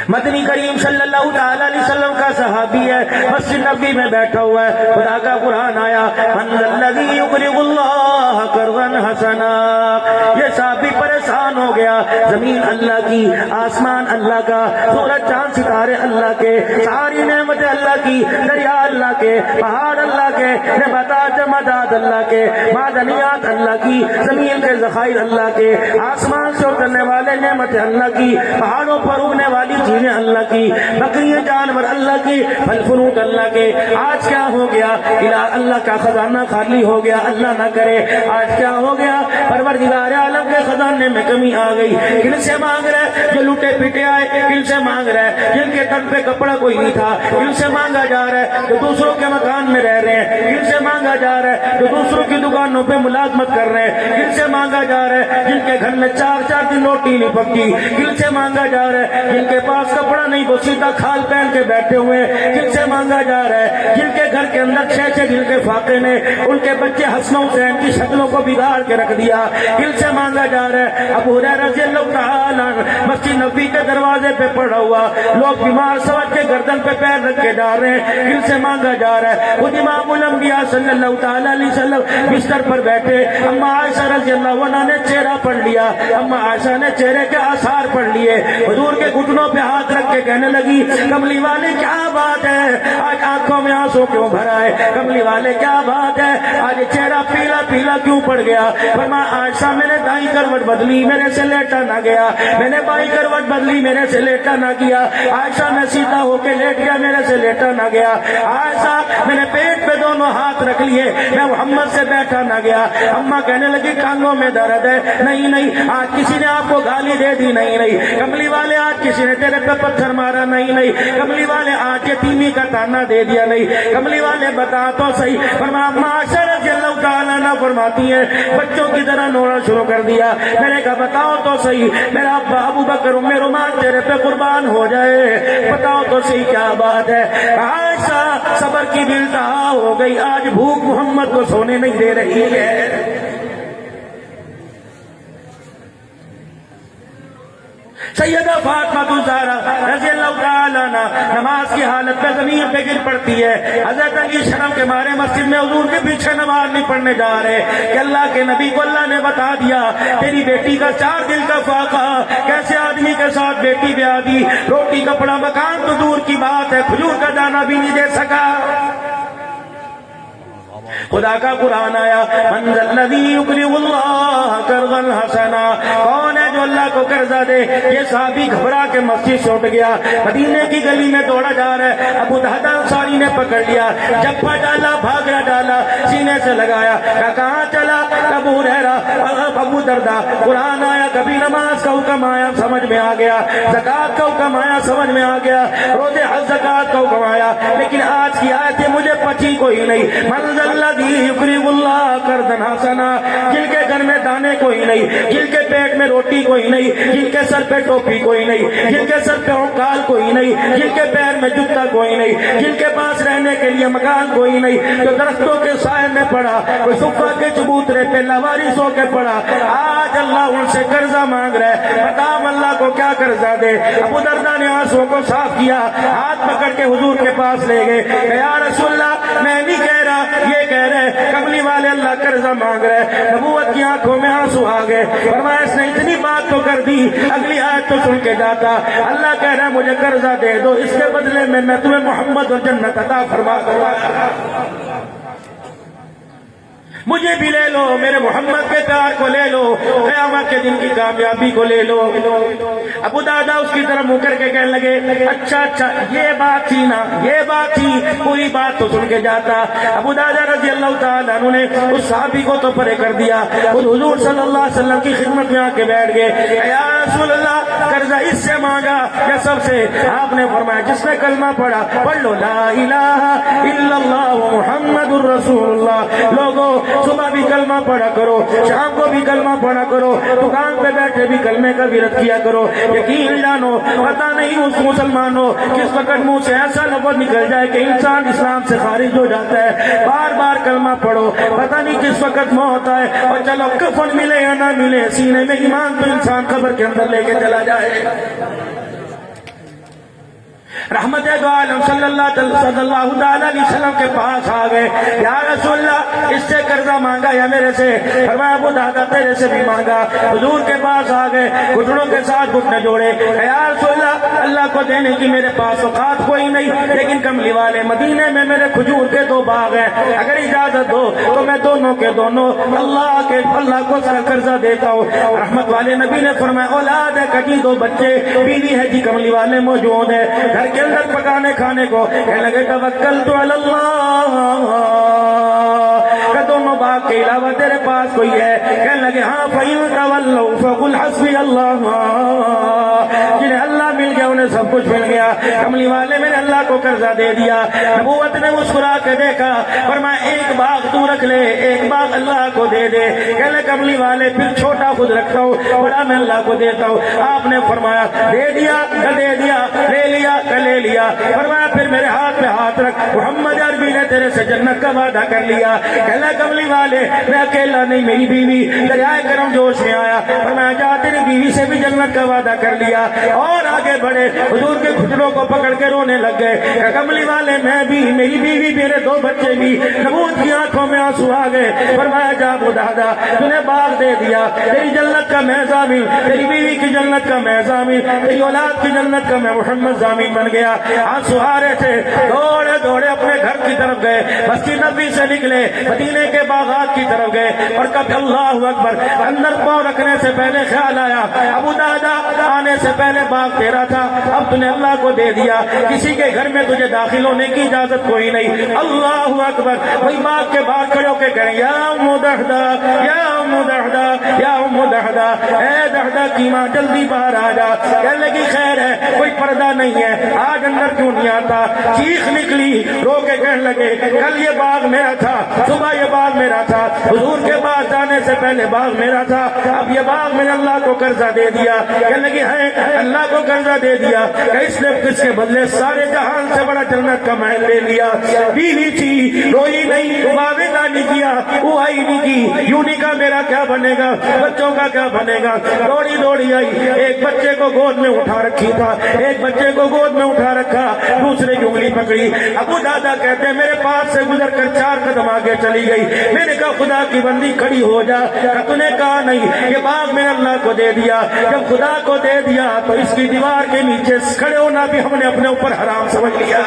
مدنی کریم صلی اللہ تعالی علیہ وسلم کا صحابی ہے، مسجد نبی میں بیٹھا ہوا ہے، خدا کا قرآن آیا من الذی یقرض اللہ قرضا حسنا۔ یہ صحابی پریشان ہو گیا، زمین اللہ کی، آسمان اللہ کا، سورج چاند ستارے اللہ کے، ساری نعمتیں اللہ کی، دریا اللہ کے، پہاڑ اللہ کے، نباتات جمادات اللہ کے، معدنیات اللہ کی، زمین کے ذخائر اللہ کے، آسمان سے اترنے والے نعمتیں اللہ کی، پہاڑوں پر اگنے والی چیزیں اللہ کی، بقیہ جانور اللہ کی، پھل فروٹ اللہ کے۔ آج کیا ہو گیا؟ اللہ کا خزانہ خالی ہو گیا، اللہ نہ کرے۔ آج کیا ہو گیا؟ پروردگار عالم کے خزانے میں کمی آ گئی۔ کن سے مانگ رہے؟ جو لوٹے پیٹے آئے، کن سے مانگ رہے؟ جن کے تن پہ کپڑا کوئی نہیں تھا، کن سے مانگا جا رہا ہے؟ جو دوسروں کے مکان میں رہ رہے ہیں، کن سے مانگا جا رہا ہے؟ جو دوسروں کی دکانوں پہ ملازمت کر رہے ہیں، کن سے مانگا جا رہا ہے؟ جن کے گھر میں 4 دن روٹی نہیں پکتی، کن سے مانگا جا رہا ہے؟ جن کے پاس کپڑا نہیں، وہ سیدھا کھال پہن کے بیٹھے ہوئے، کن سے مانگا جا رہا ہے؟ جن کے گھر کے اندر 6 دن کے فاقے نے ان کے بچے حسن حسین کی شکلوں کو بگاڑ کے رکھ دیا، کن سے مانگا جا رہا ہے؟ ابو ہریرہ رضی اللہ تعالی عنہ مسجد نبی کے دروازے پہ پڑا ہوا، لوگ بیمار سمجھ کے گردن پہ پیر رکھ کے ڈال رہے ہیں، کن سے مانگا جا رہا ہے؟ خود امام الانبیاء صلی اللہ تعالی علیہ وسلم بستر پر بیٹھے، اما عائشہ رضی اللہ عنہا نے چہرہ پڑھ لیا، اما عائشہ نے چہرے کے آثار پڑھ لیے، حضور کے گھٹنوں پہ ہاتھ رکھ کے کہنے لگی کملی والے کیا بات ہے، آج آنکھوں میں آنسو کیوں بھرا ہے؟ کملی والے کیا بات ہے، آج چہرہ پیلا پیلا کیوں پڑ گیا؟ فرمایا عائشہ میں نے دائیں کروٹ بدلی، میرے سے لیٹا نہ گیا، میں نے بائیں کروٹ بدلی، میرے سے لیٹا نہ گیا، عائشہ میں سیدھا ہو کے لیٹ گیا، میرے سے لیٹا نہ گیا، عائشہ میں نے پیٹ پہ دونوں ہاتھ رکھ لیے، میں محمد سے بیٹھا نہ گیا۔ اماں کہنے لگی ٹانگوں میں درد ہے، نہیں نہیں آج کسی نے آپ کو گالی دے دی، نہیں نہیں کملی والے آج کسی نے تیرے پہ پتھر مارا، نہیں نہیں کملی والے آج یتیمی کا تانا دے دیا، نہیں کملی والے بتا تو صحیح۔ فرمایا اما عائشہ رضی اللہ تعالیٰ عنہ فرماتی ہیں بچوں کی طرح رونا شروع کر دیا، میں نے کہا بتاؤ تو صحیح، میرا ابا ابو بکر ام رومان تیرے پہ قربان ہو جائے، بتاؤ تو صحیح کیا بات ہے؟ عائشہ صبر کی بھی انتہا ہو گئی، آج بھوک محمد کو سونے نہیں دے رہی ہے۔ سیدہ فاطمہ الزہرا رضی اللہ تعالیٰ عنہ نماز کی حالت میں زمین پہ گر پڑتی ہے، حضرت علی شرم کے مارے مسجد میں حضور کے پیچھے نماز نہیں پڑھنے جا رہے کہ اللہ کے نبی کو اللہ نے بتا دیا تیری بیٹی کا 4 دن کا فاقہ، کیسے آدمی کے ساتھ بیٹی بیاہ دی، روٹی کپڑا مکان تو دور کی بات ہے، کھجور کا دانہ بھی نہیں دے سکا۔ خدا کا قرآن آیا من ذا الذی یقرض اللہ قرضا حسنا، کون ہے جو اللہ کو قرضہ دے؟ یہ صحابی گھبرا کے مسجد سے اٹھ گیا، مدینے کی گلی میں دوڑا جا رہا ہے، ابو دہدا انصاری نے پکڑ لیا، جپا ڈالا، بھاگرا ڈالا، سینے سے لگایا، کہاں چلا؟ ابو ہریرہ ابو دردہ، قرآن آیا، کبھی نماز کا حکم آیا سمجھ میں آ گیا، زکوٰۃ کا حکم آیا سمجھ میں آ گیا، روزے حج زکوٰۃ کا حکم آیا، لیکن آج کی آیتیں مجھے پچی کوئی نہیں۔ من ذا الذی یقرض اللہ قرضا حسنا، جن کے گھر میں دانے کوئی نہیں، جن کے پیٹ میں روٹی کوئی نہیں، جن کے سر پہ ٹوپی کوئی نہیں، جن کے سر پہ عقال کوئی نہیں، جن کے پیر میں جوتا کوئی نہیں، جن کے پاس رہنے کے لیے مکان کوئی نہیں، جو درختوں کے سائے میں پڑا، کوئی صفہ کے چبوترے پہ لاوارث ہو کے پڑا، آج اللہ ان سے قرضہ مانگ رہا ہے، بتاؤ اللہ کو کیا قرضہ دے؟ ابو دردہ نے آنسوں کو صاف کیا، ہاتھ پکڑ کے حضور کے پاس لے گئے کہ یا رسول اللہ میں نہیں کہہ رہا، یہ کہہ رہے کملی والے اللہ قرضہ مانگ رہے۔ نبوت کی آنکھوں میں آنسو آ گئے، فرمایا اس نے اتنی بات تو کر دی، اگلی آیت تو سن کے جاتا، اللہ کہہ رہا ہے مجھے قرضہ دے دو، اس کے بدلے میں تمہیں محمد اور جنت عطا فرما دوں گا، مجھے بھی لے لو، میرے محمد کے پیار کو لے لو، قیامت کے دن کی کامیابی کو لے لو۔ ابو دادا اس کی طرف منہ کر کے کہنے لگے اچھا یہ بات تھی نا، یہ بات تھی، پوری بات تو سن کے جاتا۔ ابو دادا رضی اللہ تعالیٰ عنہ نے اس صحابی کو تو پرے کر دیا، خود حضور صلی اللہ علیہ وسلم کی خدمت میں آ کے بیٹھ گئے، یا رسول اللہ قرضہ اس سے مانگا یا سب سے؟ آپ نے فرمایا جس نے کلمہ پڑھا پڑھ لو لا الہ الا اللہ محمد الرسول اللہ۔ لوگوں صبح بھی کلمہ پڑھا کرو، شام کو بھی کلمہ پڑھا کرو، دکان پہ بیٹھے بھی کلمے کا ورد کیا کرو۔ یقین جانو پتہ نہیں اس مسلمانوں کس وقت منہ سے ایسا لفظ نکل جائے کہ انسان اسلام سے خارج ہو جاتا ہے۔ بار بار کلمہ پڑھو، پتہ نہیں کس وقت موت آئے، اور چلو کفن ملے یا نہ ملے، سینے میں ایمان تو انسان قبر کے اندر لے کے چلا جائے۔ رحمت دو عالم صلی اللہ علیہ وسلم کے پاس آ گئے. یا رسول اللہ اس سے قرضہ مانگا یا میرے سے؟ فرمایا ابو دہدا تیرے سے بھی مانگا. حضور کے پاس آ گئے, گھٹنوں کے ساتھ گھٹنے جوڑے. یا رسول اللہ کو دینے کی میرے پاس اوقات کوئی نہیں, لیکن کملی والے مدینے میں میرے کھجور کے 2 باغ ہیں, اگر اجازت دو تو میں دونوں کے دونوں اللہ کو اس کا قرضہ دیتا ہوں. رحمت والے نبی نے فرمایا اولاد ہے کجی 2 بچے, بیوی ہے جی کملی والے موجود ہے گھر کے اندر پکانے کھانے کو. کہنے لگے توکلت علی اللہ, کہ دونوں باغ کے علاوہ تیرے پاس کوئی ہے؟ کہنے لگے ہاں. فَإِن تَوَلَّوْا فَقُلْ حَسْبِيَ اللَّهُ, جنہیں اللہ مل گیا انہیں سب کچھ مل گیا. کملی والے میں نے اللہ کو قرضہ دے دیا. نبوت نے مسکرا کے دیکھا, فرمایا ایک باغ تو رکھ لے, ایک باغ اللہ کو دے دے. کہنے کملی والے پھر چھوٹا خود رکھتا ہوں, بڑا میں اللہ کو دیتا ہوں. آپ نے فرمایا دے دیا دے دیا, لے لیا لے لیا. فرمایا پھر میرے ہاتھ پہ ہاتھ رکھ, محمد عربی نے تیرے سے جنت کا وعدہ کر لیا. کہنا کملی والے میں اکیلا نہیں, میری بیوی. دریائے کرم جوش میں آیا, فرمایا جا تیری بیوی سے بھی جنت کا وعدہ کر لیا. اور آگے بڑھے, حضور کے گھٹنوں کو پکڑ کے رونے لگ گئے. کملی والے میں بھی, میری بیوی, میرے 2 بچے بھی. نبوت کی آنکھوں میں آنسو آ گئے. فرمایا جا ابو دہدا تُو نے باغ دے دیا, تیری جنت کا میں ضامن, تیری بیوی کی جنت کا میں ضامن, تیری اولاد کی جنت کا میں محمد ضامن بن گیا. آنسو آ رہے تھے, دوڑے دوڑے اپنے گھر کی طرف گئے. مسجد نبی سے نکلے, مدینے کے باغات کی طرف گئے. اور کب اللہ اکبر, اندر پاؤں رکھنے سے پہلے خیال آیا ابو دہدا آنے سے پہلے باغ تیرا تھا, اب تو نے اللہ کو دے دیا. کسی کے گھر میں تجھے داخل ہونے کی اجازت کوئی نہیں. اللہ اکبر. وہی باغ کے باغ کھڑے ہو کے کہیں یا ام دہدا, یا ام دہدا, یا ام دہدا, اے دہدا کی ماں جلدی باہر آ جا. کہنے لگی خیر ہے, کوئی پردہ نہیں ہے, آج اندر کیوں نہیں آتا؟ چیخ نکلی, رو کے کہنے لگے کل یہ باغ میرا تھا, صبح یہ باغ میرا تھا, حضور کے پاس جانے سے پہلے باغ میرا تھا, اب یہ باغ میں نے اللہ کو قرضہ دے دیا. کہنے لگی ہے اللہ کو قرضہ دے دیا کہ اس نے کس کے بدلے سارے جہان سے بڑا جنت کا محل لے لیا. بیوی تھی, روئی نہیں, واویلا نہیں کیا, اوائی نہیں کی, یوں نہیں کہا میرا کیا بنے گا, بچوں کا کیا بنے گا. دوڑی دوڑی آئی, ایک بچے کو گود میں اٹھا رکھی تھا, ایک بچے کو گود میں اٹھا رکھا, دوسرے کی انگلی پکڑی. ابو دادا کہتے ہیں میرے پاس سے گزر کر 4 قدم آگے چلی گئی. میں نے کہا خدا کی بندی کھڑی ہو جا. تو نے کہا نہیں, یہ باغ میں نے اللہ کو دے دیا. جب خدا کو دے دیا تو اس کی دیوار کے نیچے کھڑے ہونا بھی ہم نے اپنے اوپر حرام سمجھ لیا.